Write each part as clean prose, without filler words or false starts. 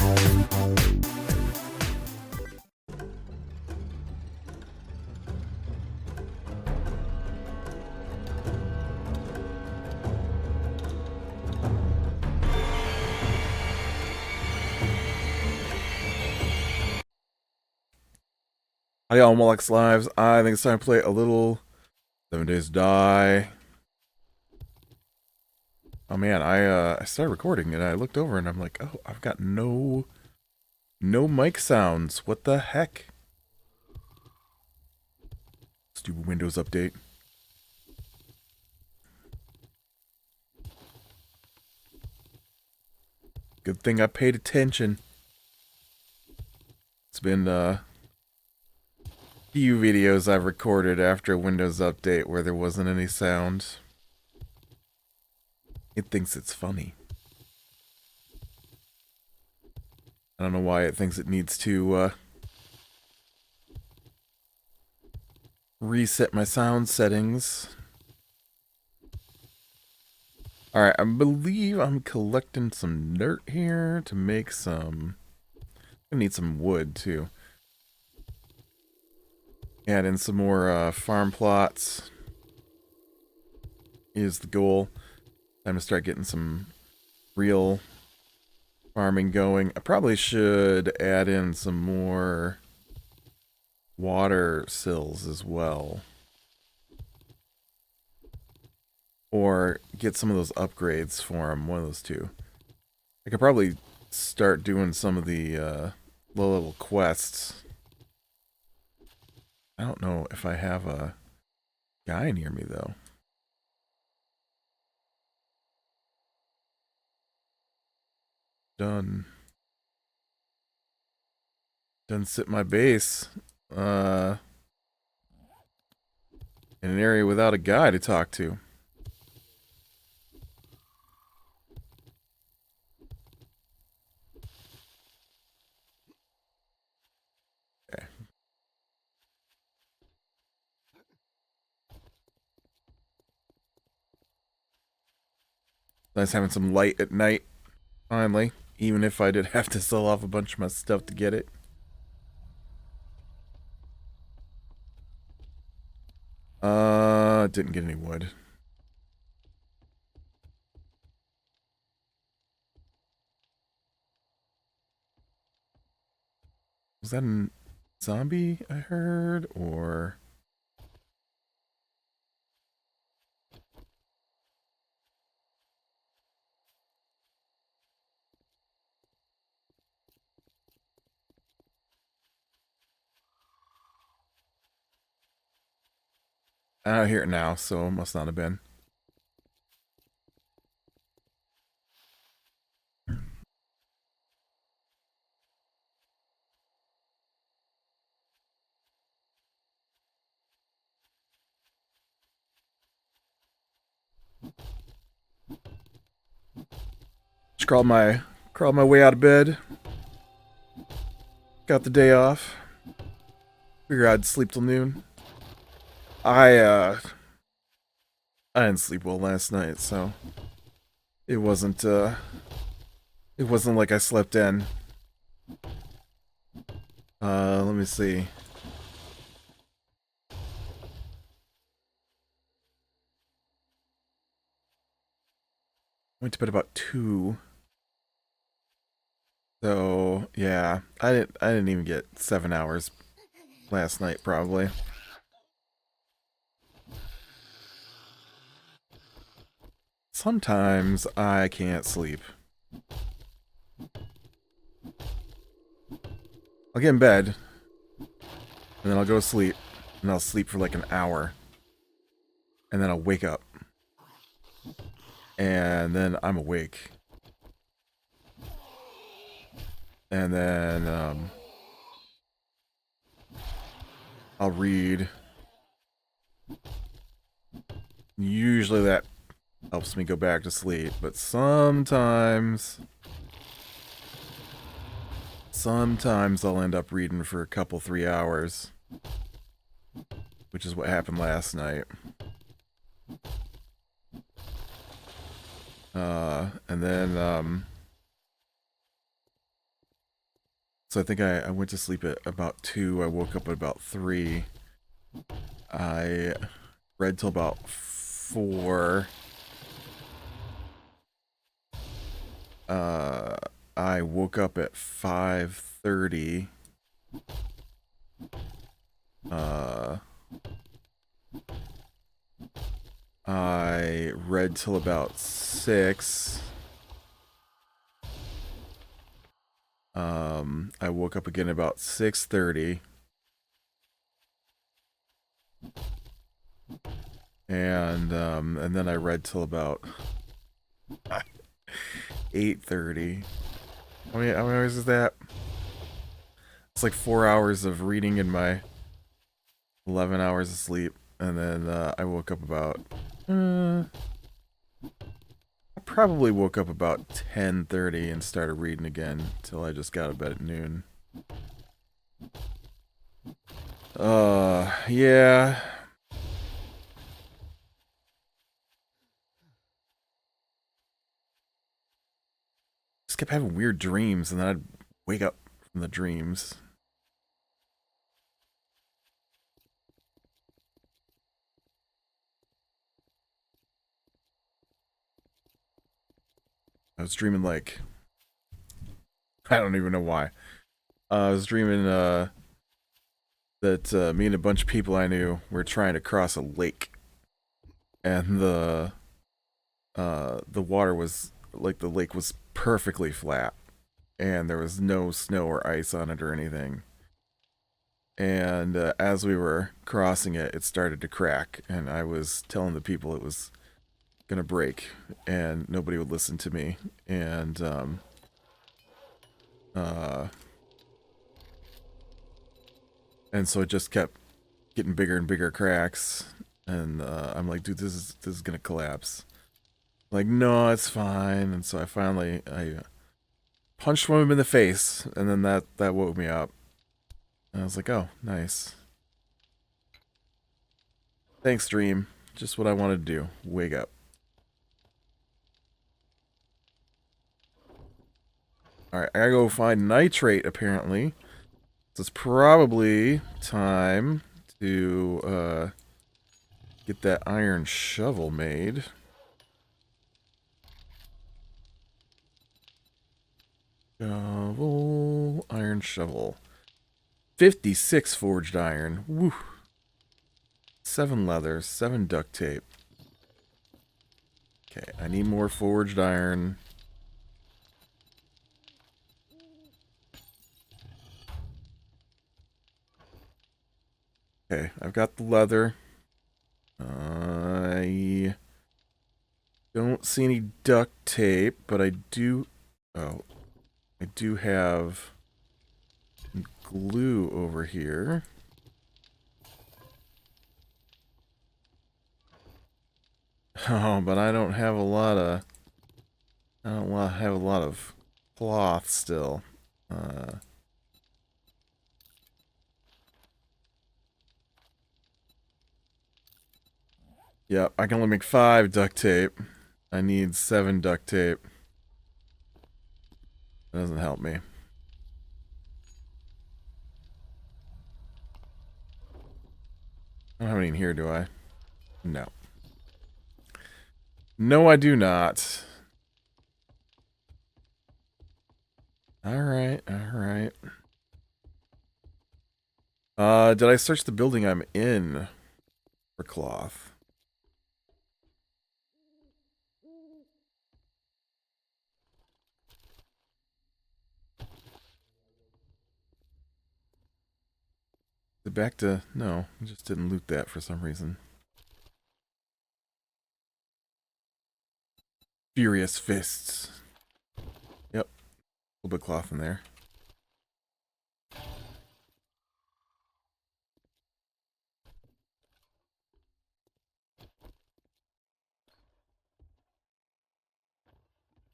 Hi y'all, Molex Lives. I think it's time to play a little 7 Days to Die. Oh man, I started recording and I looked over and I'm like, oh, I've got no mic sounds. What the heck? Let's do a Windows update. Good thing I paid attention. It's been few videos I've recorded after a Windows update where there wasn't any sound. It thinks it's funny. I don't know why it thinks it needs to reset my sound settings. Alright, I believe I'm collecting some dirt here to make some... I need some wood too. Add in some more farm plots is the goal. Time to start getting some real farming going. I probably should add in some more water sills as well. Or get some of those upgrades for them, one of those two. I could probably start doing some of the low-level quests. I don't know if I have a guy near me, though. Done sit my base. In an area without a guy to talk to. Okay. Nice having some light at night, finally. Even if I did have to sell off a bunch of my stuff to get it. Didn't get any wood. Was that a zombie I heard, or... I don't hear it now, so it must not have been. Just crawled my way out of bed. Got the day off. Figured I'd sleep till noon. I didn't sleep well last night, so it wasn't like I slept in. Let me see. Went to bed about 2. So, yeah, I didn't even get 7 hours last night, probably. Sometimes I can't sleep. I'll get in bed, and then I'll go to sleep, and I'll sleep for like an hour. And then I'll wake up. And then I'm awake. And then, I'll read. Usually that helps me go back to sleep, but sometimes I'll end up reading for a couple, 3 hours, which is what happened last night. And then, So I think I went to sleep at about 2. I woke up at about 3. I read till about 4. I woke up at 5:30. I read till about 6. I woke up again about 6:30. And then I read till about 8:30. How many hours is that? It's like 4 hours of reading and my 11 hours of sleep. And then I woke up about... I probably woke up about 10:30 and started reading again till I just got out of bed at noon. Yeah. Just kept having weird dreams, and then I'd wake up from the dreams. I was dreaming like... I don't even know why. I was dreaming that me and a bunch of people I knew were trying to cross a lake. And the water was... like, the lake was perfectly flat. And there was no snow or ice on it or anything. And as we were crossing it, it started to crack. And I was telling the people it was gonna break. And nobody would listen to me. And and so it just kept getting bigger and bigger cracks. And I'm like, dude, this is gonna collapse. Like, no, it's fine. And so I finally punched one of them in the face, and then that woke me up. And I was like, oh, nice. Thanks, dream. Just what I wanted to do. Wake up. Alright, I gotta go find nitrate, apparently. So it's probably time to get that iron shovel made. Shovel, iron shovel. 56 forged iron. Woo. 7 leather, 7 duct tape. Okay, I need more forged iron. Okay, I've got the leather. I don't see any duct tape, but I do... Oh, I do have glue over here. Oh, but I don't have a lot of... I don't have a lot of cloth still. Yep, I can only make 5 duct tape. I need 7 duct tape. That doesn't help me. I don't have any in here, do I? No. No, I do not. Alright, alright. Did I search the building I'm in for cloth? Is it back to... No, I just didn't loot that for some reason. Furious fists. Yep. A little bit of cloth in there.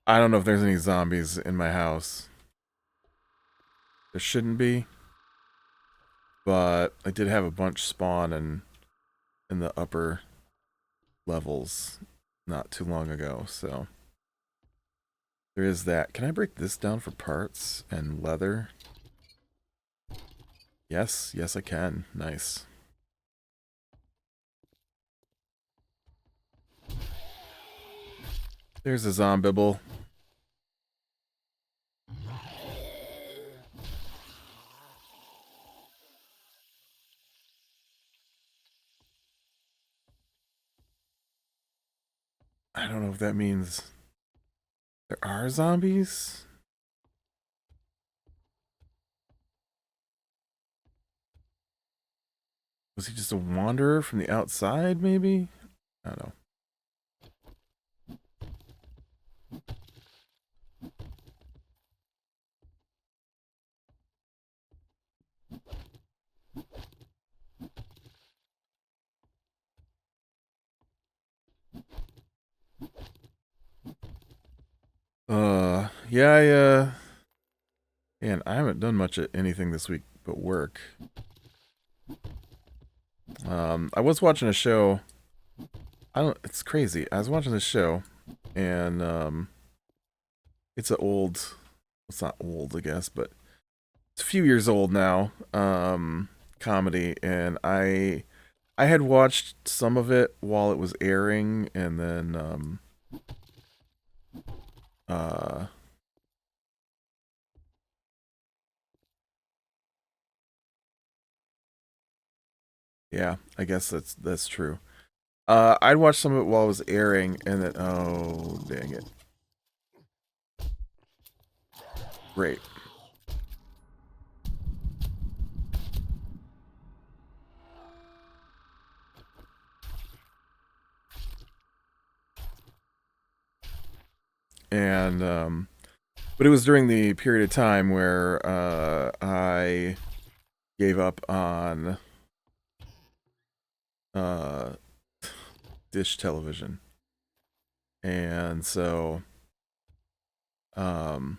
I don't know if there's any zombies in my house. There shouldn't be. But I did have a bunch spawn in the upper levels not too long ago, so there is that. Can I break this down for parts and leather? Yes, yes, I can. Nice. There's a zombibble. I don't know if that means there are zombies. Was he just a wanderer from the outside, maybe? I don't know. Yeah, man, I haven't done much of anything this week but work. I was watching a show. I don't. It's crazy. I was watching this show, and it's an old. It's not old, I guess, but it's a few years old now. Comedy, and I had watched some of it while it was airing, and then uh, yeah, I guess that's true. I'd watched some of it while it was airing, and then oh dang it, great. And but it was during the period of time where I gave up on uh, dish television, and so um,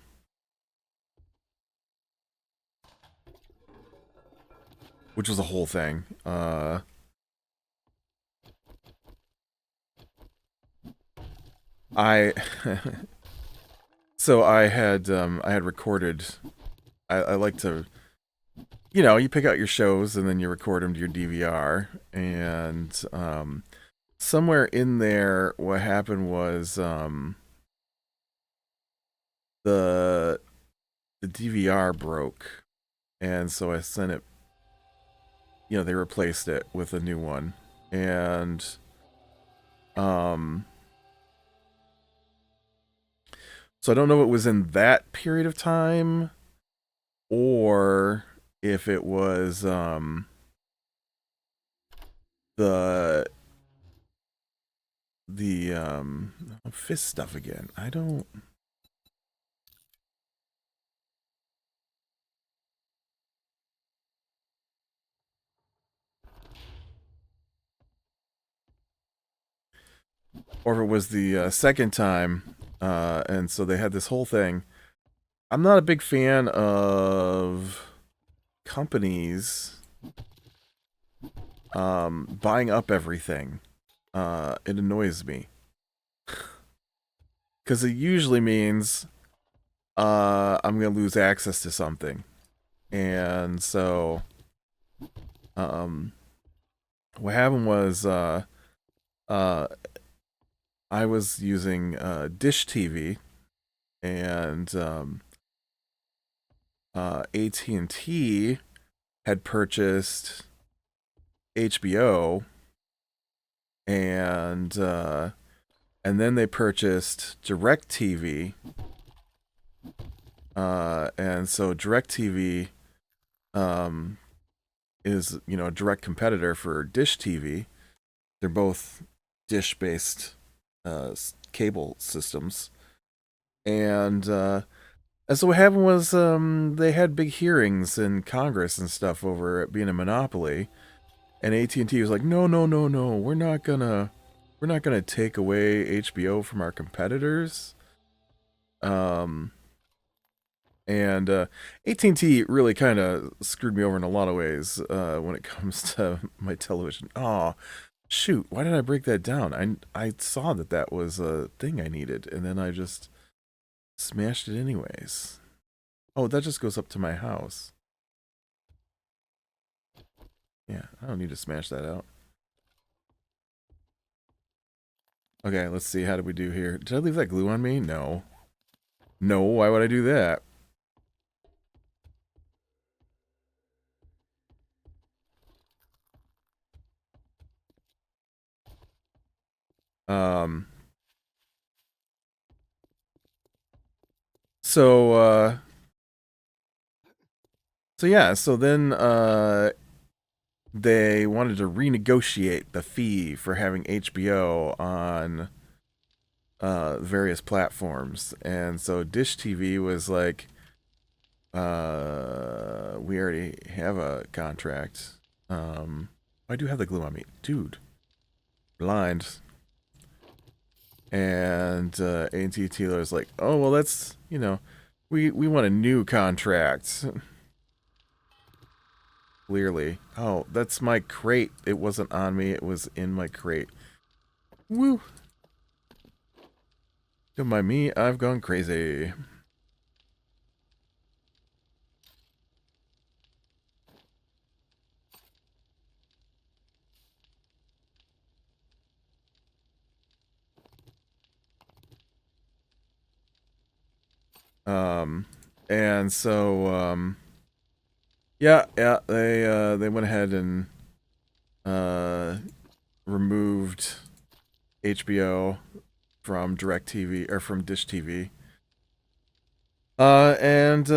which was a whole thing. I so I had recorded. I like to, you pick out your shows and then you record them to your DVR, and somewhere in there, what happened was the the DVR broke, and so I sent it. They replaced it with a new one, and um, so I don't know if it was in that period of time or if it was the fist stuff again. I don't. Or if it was the second time, and so they had this whole thing. I'm not a big fan of companies buying up everything. It annoys me because it usually means I'm gonna lose access to something, and so um, what happened was uh, I was using Dish TV, and AT&T had purchased HBO, and then they purchased DirecTV, and so DirecTV um, is a direct competitor for Dish TV. They're both dish-based cable systems, and so what happened was they had big hearings in Congress and stuff over it being a monopoly, and AT&T was like, no, no, no, no, we're not gonna take away HBO from our competitors. Um, and AT&T really kind of screwed me over in a lot of ways when it comes to my television. Oh, shoot, why did I break that down? I saw that was a thing I needed, and then I just smashed it anyways. Oh, that just goes up to my house. Yeah, I don't need to smash that out. Okay, let's see. How did we do here? Did I leave that glue on me? No. No, why would I do that? Um, so, so yeah, so then, they wanted to renegotiate the fee for having HBO on, various platforms. And so Dish TV was like, we already have a contract. I do have the glue on me. Dude, blind. And A&T Taylor's like, oh, well, that's, we want a new contract. Clearly. Oh, that's my crate. It wasn't on me. It was in my crate. Woo. Don't mind me. I've gone crazy. Um, and so, yeah, they went ahead and, uh, removed HBO from DirecTV, or from Dish TV. And,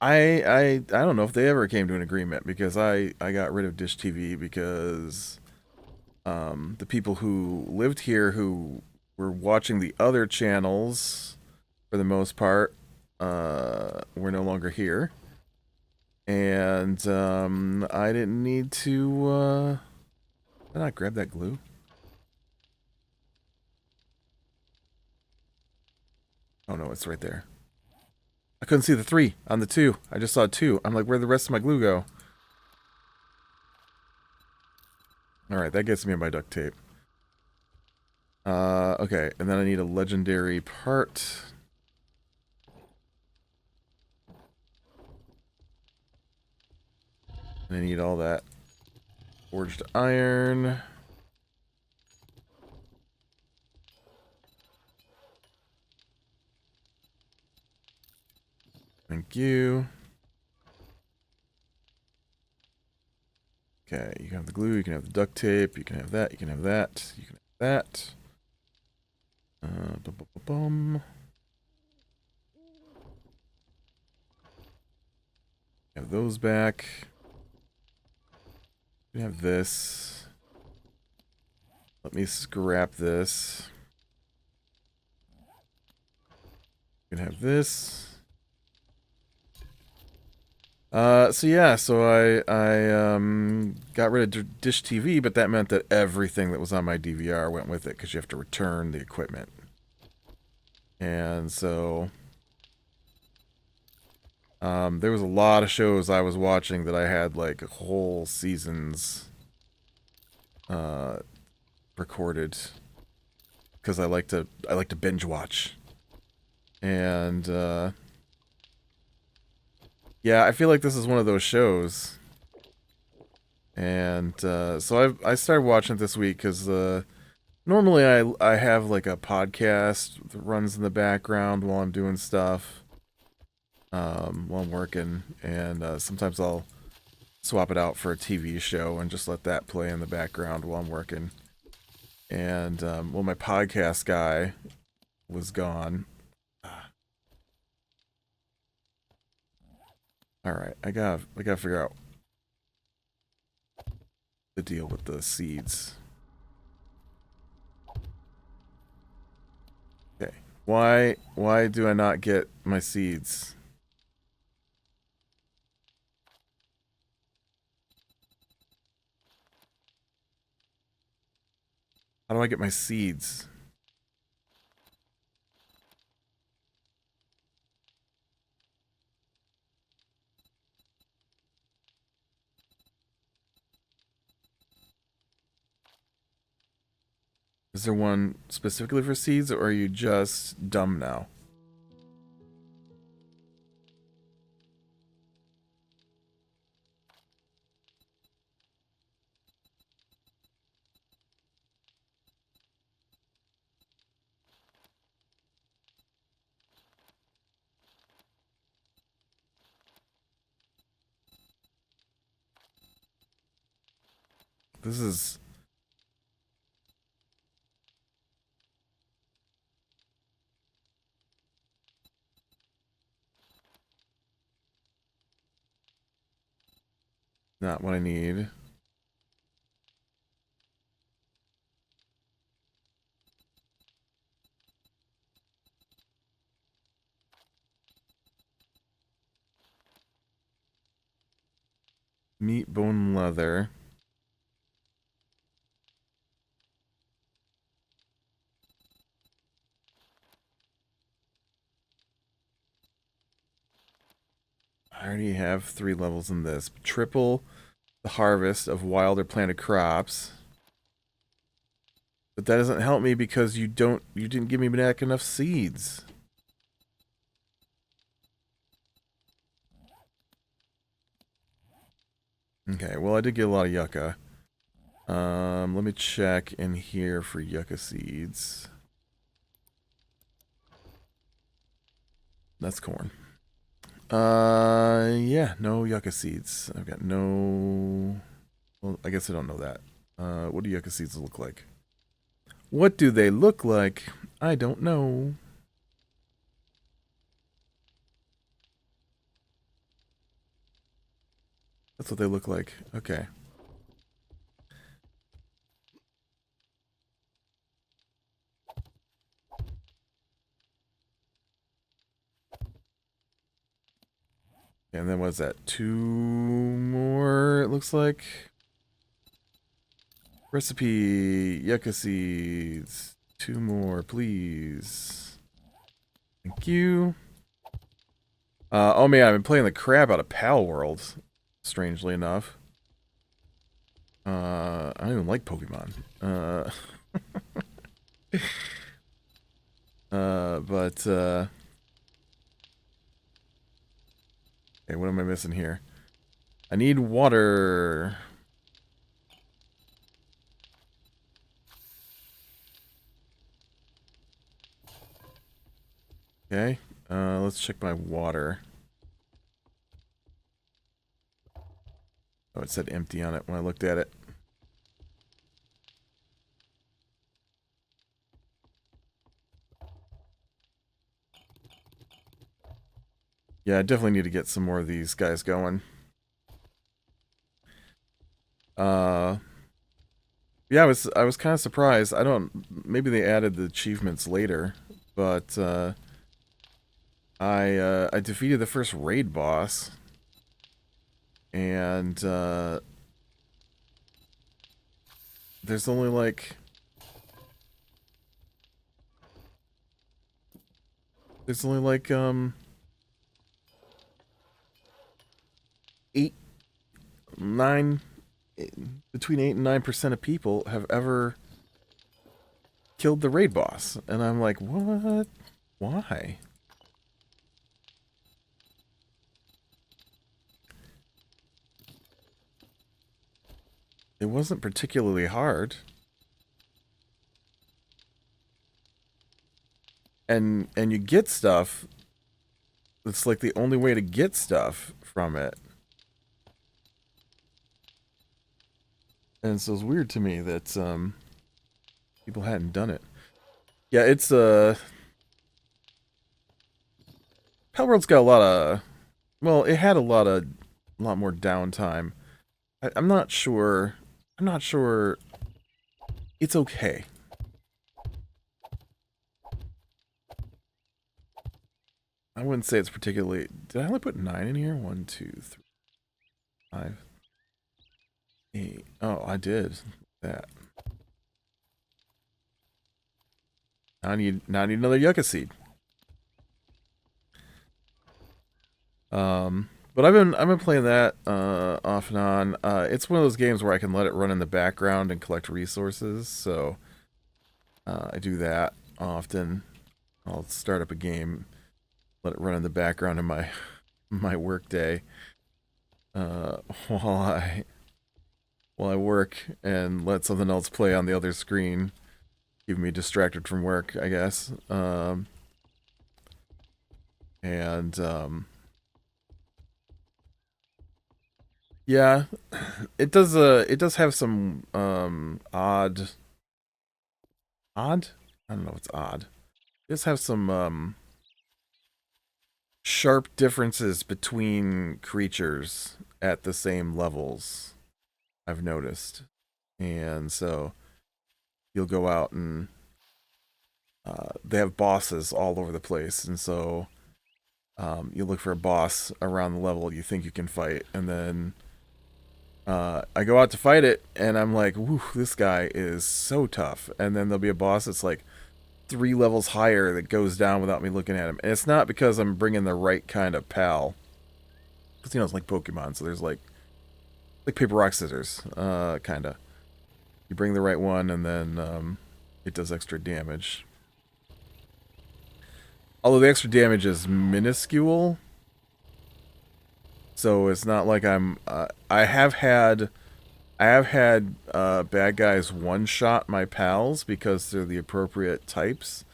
I don't know if they ever came to an agreement, because I got rid of Dish TV because the people who lived here who were watching the other channels for the most part were no longer here, and I didn't need to. Did I not grab that glue? Oh no, it's right there. I couldn't see the 3 on the 2. I just saw 2. I'm like, where'd the rest of my glue go? Alright, that gets me in my duct tape. Okay, and then I need a legendary part. And I need all that forged iron. Thank you. Okay, you can have the glue, you can have the duct tape, you can have that, you can have that, you can have that. Bum. Have those back. You can have this. Let me scrap this. You can have this. So yeah, so I got rid of Dish TV, but that meant that everything that was on my DVR went with it, because you have to return the equipment. And so there was a lot of shows I was watching that I had like whole seasons recorded, because I like to binge watch. And yeah, I feel like this is one of those shows. And so I started watching it this week because normally I have like a podcast that runs in the background while I'm doing stuff, while I'm working, and sometimes I'll swap it out for a TV show and just let that play in the background while I'm working. And well, my podcast guy was gone. All right, I gotta figure out the deal with the seeds. Okay, why do I not get my seeds? How do I get my seeds? Is there one specifically for seeds, or are you just dumb now? This is... not what I need. Meat, bone, leather. I already have 3 levels in this. Triple the harvest of wild or planted crops. But that doesn't help me because you didn't give me back enough seeds. Okay, well I did get a lot of yucca. Let me check in here for yucca seeds. That's corn. Yeah, no yucca seeds. I've got no... Well, I guess I don't know that. What do yucca seeds look like? What do they look like? I don't know. That's what they look like. Okay. And then what's that? 2 more, it looks like. Recipe, yucca seeds. 2 more, please. Thank you. Oh man, I've been playing the crap out of Pal World, strangely enough. I don't even like Pokemon. Okay, what am I missing here? I need water. Okay, let's check my water. Oh, it said empty on it when I looked at it. Yeah, I definitely need to get some more of these guys going. Yeah, I was kind of surprised. I don't... Maybe they added the achievements later, but I defeated the first raid boss, and there's only like... There's only like 8, 9, between 8 and 9% of people have ever killed the raid boss, and I'm like, what? Why? It wasn't particularly hard. And you get stuff. It's like the only way to get stuff from it. And so it's weird to me that people hadn't done it. Yeah, it's Palworld's got a lot of... Well, it had a lot more downtime. I'm not sure. I'm not sure. It's okay. I wouldn't say it's particularly... Did I only put 9 in here? 1, 2, 3, 5, 8. Oh, I did. That. Now I need another yucca seed. But I've been playing that off and on. It's one of those games where I can let it run in the background and collect resources, so I do that often. I'll start up a game, let it run in the background in my work day while I work, and let something else play on the other screen, keep me distracted from work, I guess. Yeah, it does have some odd. I don't know if it's odd. It does have some sharp differences between creatures at the same levels. I've noticed, and so you'll go out and they have bosses all over the place, and so you look for a boss around the level you think you can fight, and then I go out to fight it, and I'm like, "Woo, this guy is so tough." And then there'll be a boss that's like 3 levels higher that goes down without me looking at him, and it's not because I'm bringing the right kind of pal, because it's like Pokemon, so there's like paper rock scissors, kind of. You bring the right one, and then it does extra damage. Although the extra damage is minuscule, so it's not like I'm. I have had bad guys one shot my pals because they're the appropriate types,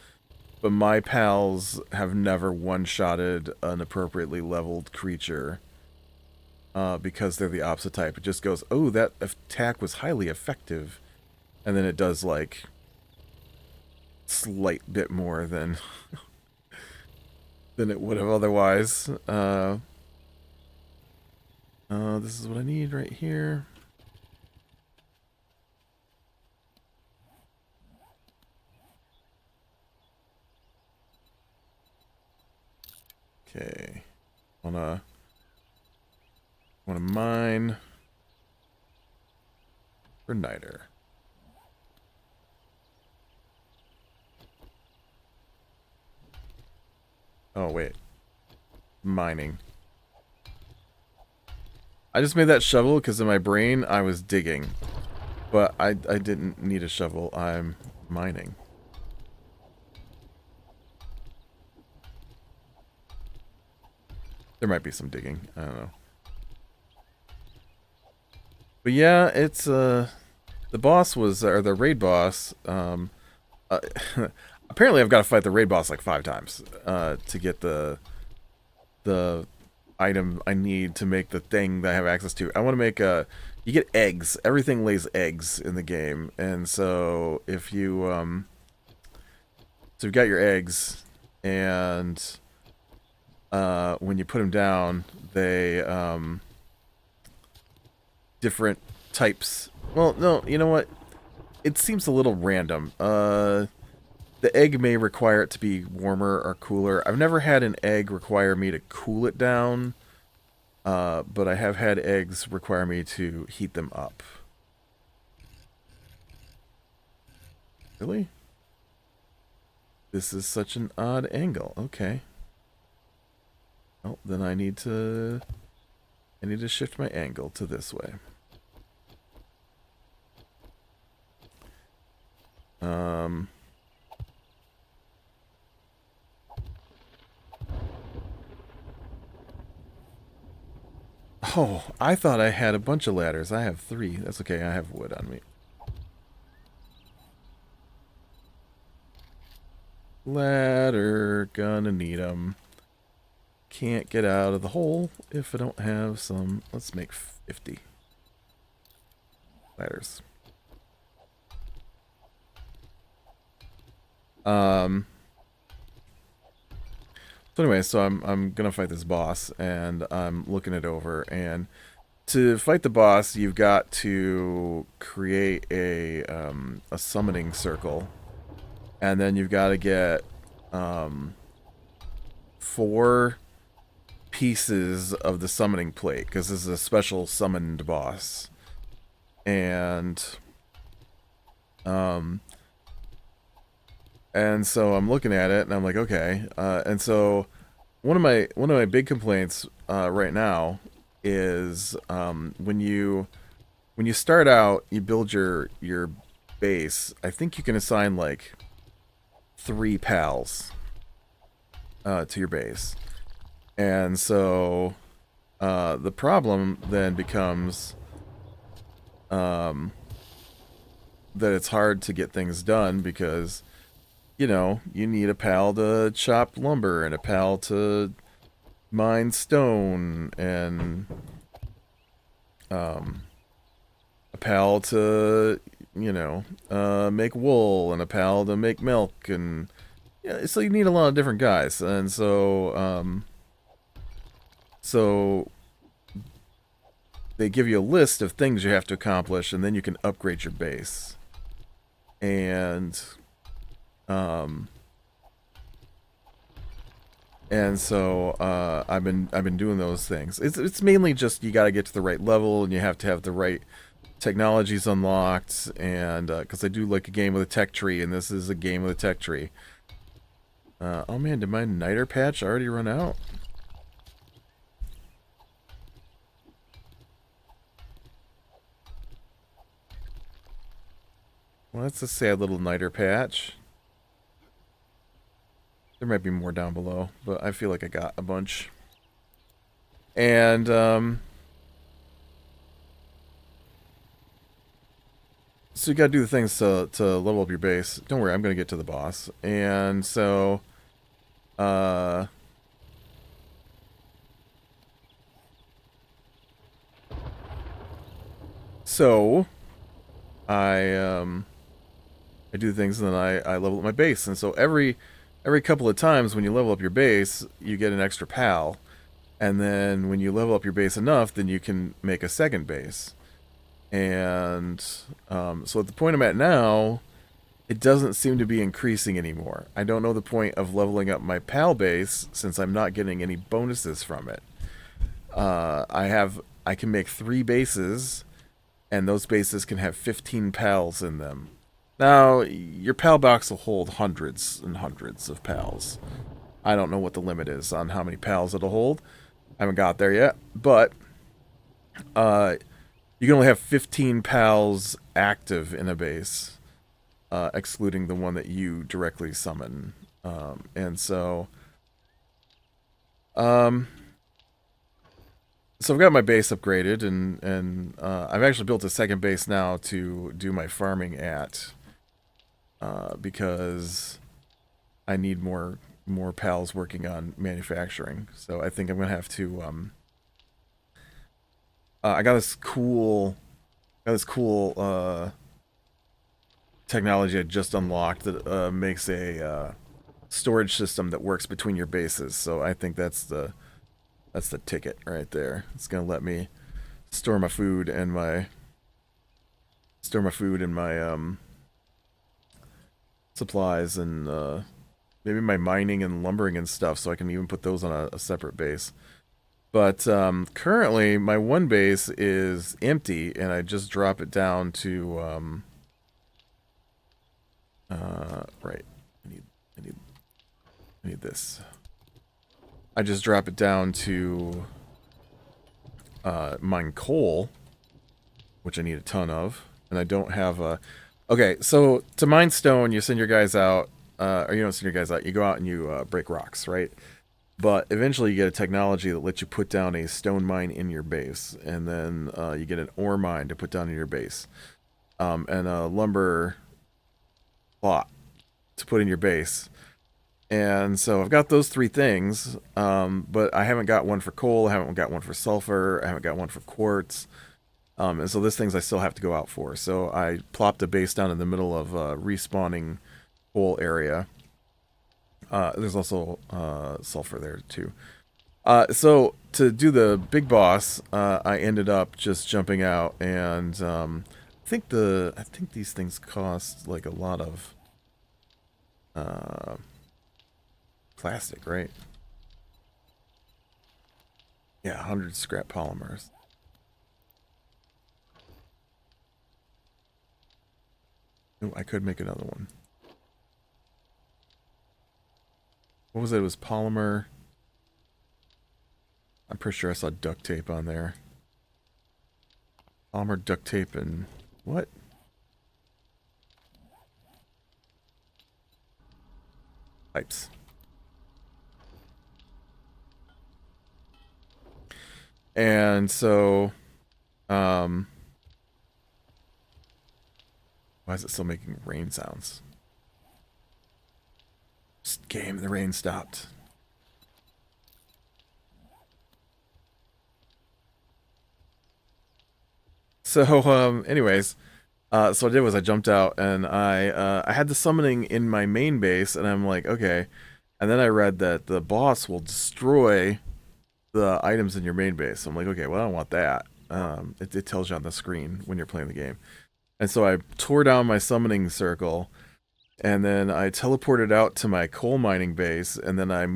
but my pals have never one shotted an appropriately leveled creature because they're the opposite type. It just goes, oh, that attack was highly effective, and then it does like slight bit more than than it would have otherwise. This is what I need right here. Okay. Wanna mine for Niter. Oh wait. Mining. I just made that shovel because in my brain I was digging. But I didn't need a shovel. I'm mining. There might be some digging. I don't know. But yeah, it's the boss was, or the raid boss, uh, apparently I've got to fight the raid boss like 5 times to get the item I need to make the thing that I have access to. I want to make you get eggs. Everything lays eggs in the game, and so if you so you've got your eggs, and when you put them down, they different types. Well, no, you know what? It seems a little random. The egg may require it to be warmer or cooler. I've never had an egg require me to cool it down, but I have had eggs require me to heat them up. Really? This is such an odd angle. Okay. Well, then I need to shift my angle to this way. Oh, I thought I had a bunch of ladders. I have 3. That's okay. I have wood on me. Ladder. Gonna need them. Can't get out of the hole if I don't have some. Let's make 50 ladders. So anyway, so I'm gonna fight this boss, and I'm looking it over. And to fight the boss, you've got to create a summoning circle, and then you've got to get 4 pieces of the summoning plate, because this is a special summoned boss. And so I'm looking at it, and I'm like, okay. And so one of my big complaints right now is when you start out, you build your base. I think you can assign like 3 pals to your base, and so the problem then becomes that it's hard to get things done because, you know, you need a pal to chop lumber and a pal to mine stone, and a pal to, make wool, and a pal to make milk, and yeah, so you need a lot of different guys, and so they give you a list of things you have to accomplish, and then you can upgrade your base. And um, so I've been doing those things. It's mainly just you got to get to the right level, and you have to have the right technologies unlocked, and because I do like a game with a tech tree, and this is a game with a tech tree. Oh man, did my Niter patch already run out? Well, that's a sad little Niter patch. There might be more down below, but I feel like I got a bunch. And, so you gotta do the things to level up your base. Don't worry, I'm gonna get to the boss. And so, uh... So, I do things, and then I level up my base. And so every couple of times when you level up your base, you get an extra pal. And then when you level up your base enough, then you can make a second base. And so at the point I'm at now, it doesn't seem to be increasing anymore. I don't know the point of leveling up my pal base since I'm not getting any bonuses from it. I can make 3 bases, and those bases can have 15 pals in them. Now, your pal box will hold hundreds and hundreds of pals. I don't know what the limit is on how many pals it'll hold. I haven't got there yet, but you can only have 15 pals active in a base, excluding the one that you directly summon. And so I've got my base upgraded, and I've actually built a second base now to do my farming at, because I need more pals working on manufacturing. So I think I'm gonna have to. I got this cool technology I just unlocked that makes a storage system that works between your bases. So I think that's the ticket right there. It's gonna let me store my food and my supplies, and maybe my mining and lumbering and stuff, so I can even put those on a separate base. But currently, my one base is empty, and I just drop it down to right. I need this. I just drop it down to mine coal, which I need a ton of, and I don't have a. Okay, so to mine stone, you send your guys out, or you don't send your guys out. You go out and you break rocks, right? But eventually you get a technology that lets you put down a stone mine in your base, and then you get an ore mine to put down in your base, and a lumber plot to put in your base. And so I've got those 3 things, but I haven't got one for coal, I haven't got one for sulfur, I haven't got one for quartz. And so those things I still have to go out for. So I plopped a base down in the middle of a respawning coal area. There's also sulfur there too. So to do the big boss, I ended up just jumping out, and I think these things cost like a lot of plastic, right? Yeah, 100 scrap polymers. Ooh, I could make another one. What was it? It was polymer. I'm pretty sure I saw duct tape on there. Polymer, duct tape, and what? Pipes. And so, why is it still making rain sounds? Game, the rain stopped. Anyways, so what I did was I jumped out and I had the summoning in my main base, and I'm like, okay. And then I read that the boss will destroy the items in your main base. So I'm like, okay, well, I don't want that. It tells you on the screen when you're playing the game. And so I tore down my summoning circle, and then I teleported out to my coal mining base, and then I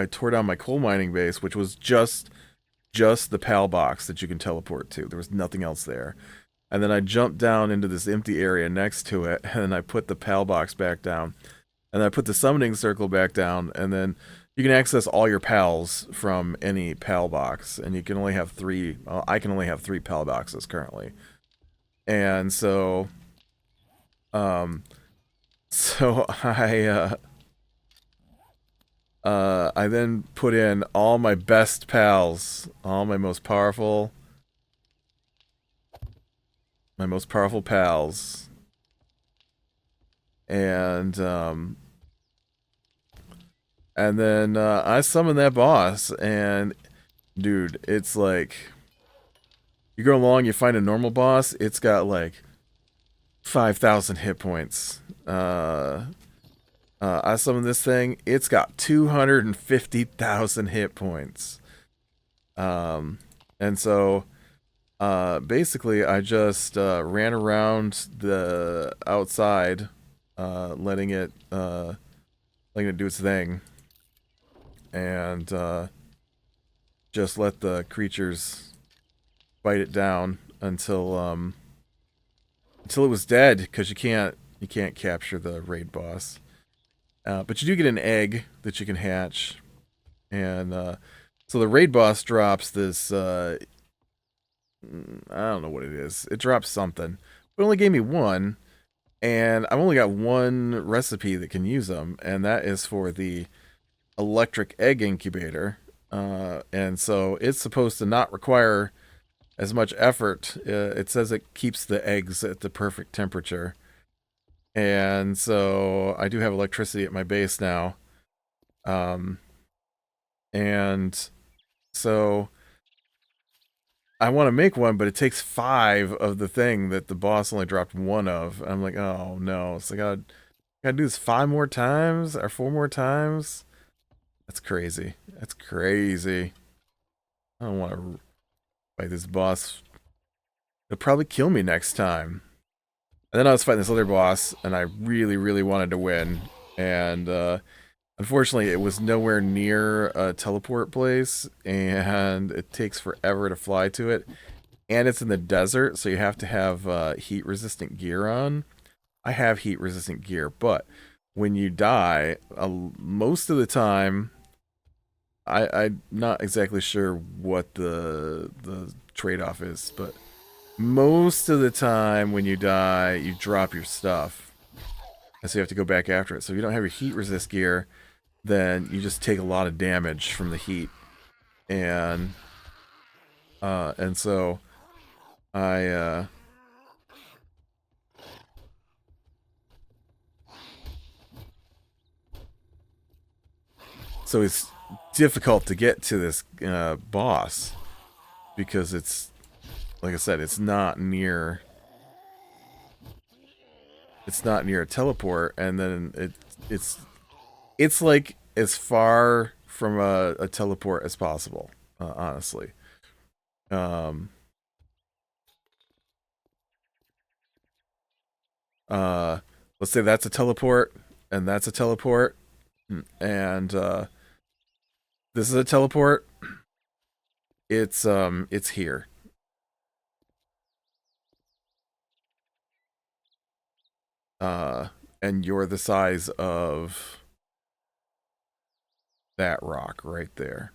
tore down my coal mining base, which was just the PAL box that you can teleport to. There was nothing else there. And then I jumped down into this empty area next to it, and I put the PAL box back down. And then I put the summoning circle back down, and then you can access all your pals from any PAL box, and you can only have three. Well, I can only have three PAL boxes currently. And so, um, so I then put in all my best pals, all my most powerful pals, and then I summoned that boss, and dude, it's like you go along, you find a normal boss, it's got like 5,000 hit points. I summoned this thing, it's got 250,000 hit points. And so basically I just ran around the outside, letting it do its thing, and just let the creatures fight it down until it was dead, because you can't capture the raid boss. But you do get an egg that you can hatch, and so the raid boss drops this. I don't know what it is. It drops something. It only gave me one, and I've only got one recipe that can use them, and that is for the electric egg incubator. And so it's supposed to not require as much effort. It says it keeps the eggs at the perfect temperature. And so I do have electricity at my base now. And so I want to make one, but it takes 5 of the thing that the boss only dropped 1 of. I'm like, oh no. So I gotta do this 5 more times or 4 more times. That's crazy. That's crazy. I don't want to fight this boss. He'll probably kill me next time. And then I was fighting this other boss, and I really, really wanted to win. And unfortunately, it was nowhere near a teleport place, and it takes forever to fly to it. And it's in the desert, so you have to have heat-resistant gear on. I have heat-resistant gear, but when you die, most of the time, I'm not exactly sure what the trade-off is, but most of the time when you die, you drop your stuff. And so you have to go back after it. So if you don't have your heat resist gear, then you just take a lot of damage from the heat. And so I so it's difficult to get to this boss, because it's, like I said, it's not near a teleport, and then it's like as far from a teleport as possible, honestly. Let's say that's a teleport, and that's a teleport, and this is a teleport. It's here. And you're the size of that rock right there.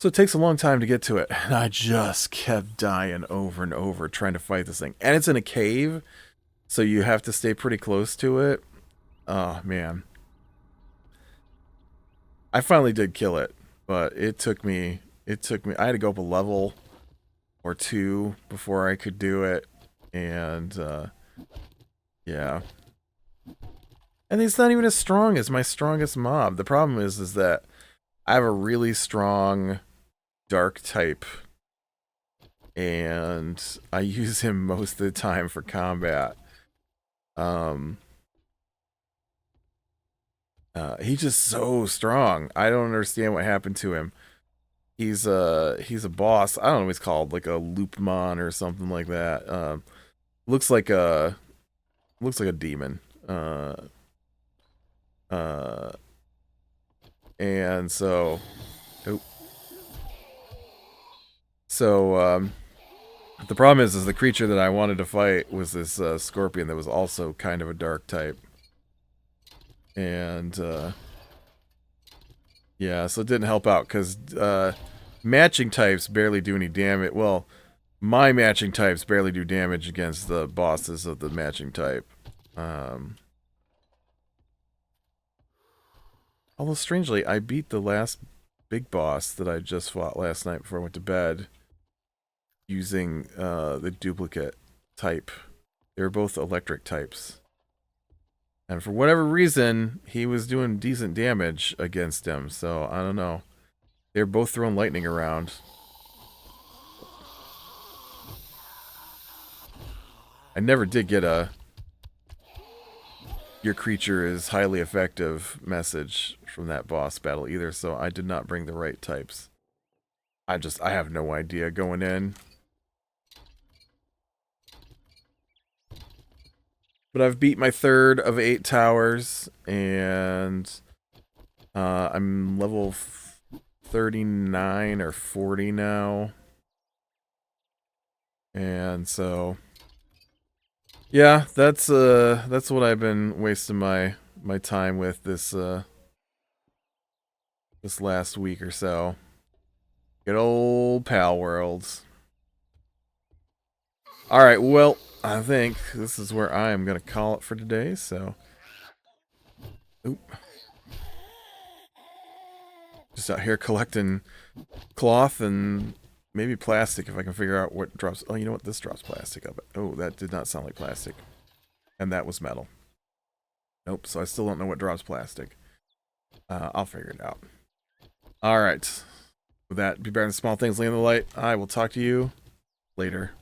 So it takes a long time to get to it, and I just kept dying over and over trying to fight this thing. And it's in a cave, so you have to stay pretty close to it. Oh, man. I finally did kill it, but it took me, I had to go up a level or 2 before I could do it, and, yeah. And he's not even as strong as my strongest mob. The problem is that I have a really strong dark type and I use him most of the time for combat. He's just so strong. I don't understand what happened to him. He's a boss. I don't know what he's called, like a Loopmon or something like that. Looks like a demon. Uh, and so, oh, so the problem is the creature that I wanted to fight was this scorpion that was also kind of a dark type, and yeah, so it didn't help out because matching types barely do any damage. Well, my matching types barely do damage against the bosses of the matching type. Although strangely, I beat the last big boss that I just fought last night before I went to bed using the duplicate type. They were both electric types. And for whatever reason, he was doing decent damage against him, so I don't know. They're both throwing lightning around. I never did get a "your creature is highly effective" message from that boss battle either, so I did not bring the right types. I have no idea going in. But I've beat my third of 8 towers, and I'm level 39 or 40 now. And so, yeah, that's what I've been wasting my time with this last week or so. Good old Pal Worlds. Alright, well, I think this is where I am going to call it for today, so... Oop. Just out here collecting cloth and maybe plastic if I can figure out what drops... Oh, you know what? This drops plastic up. Oh, that did not sound like plastic. And that was metal. Nope, so I still don't know what drops plastic. I'll figure it out. Alright. With that, be better than small things laying in the light. I will talk to you later.